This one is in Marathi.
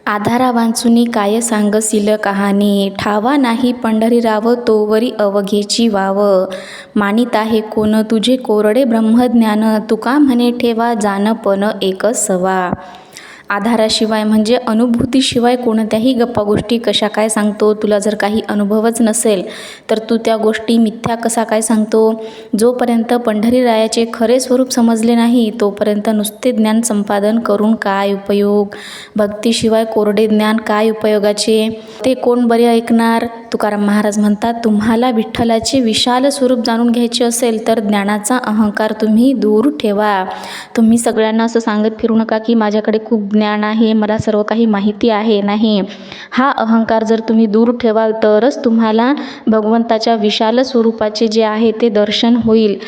आधारा वांचुनी काय सांगसिल कहाणी, ठावा नाही पंढरीराव तोवरी अवघेची वाव. मानित आहे कोण तुझे कोरडे ब्रह्मज्ञान, तुका म्हणे ठेवा जानपण एक सवा. आधाराशिवाय म्हणजे अनुभूतीशिवाय कोणत्याही गप्पा गोष्टी कशा काय सांगतो. तुला जर काही अनुभवच नसेल तर तू त्या गोष्टी मिथ्या कसा काय सांगतो. जोपर्यंत पंढरीरायाचे खरे स्वरूप समजले नाही तोपर्यंत नुसते ज्ञान संपादन करून काय उपयोग. भक्तीशिवाय कोरडे ज्ञान काय उपयोगाचे, ते कोण बरे ऐकणार. तुकाराम महाराज म्हणतात, तुम्हाला विठ्ठलाचे विशाल स्वरूप जाणून घ्यायचे असेल तर ज्ञानाचा अहंकार तुम्ही दूर ठेवा. तुम्ही सगळ्यांना असं सांगत फिरू नका की माझ्याकडे खूप ज्ञान आहे, मला सर्व काही माहिती आहे. नाही, हा अहंकार जर तुम्ही दूर ठेवाल तरच तुम्हाला भगवंताच्या विशाल स्वरूपाचे जे आहे ते दर्शन होईल.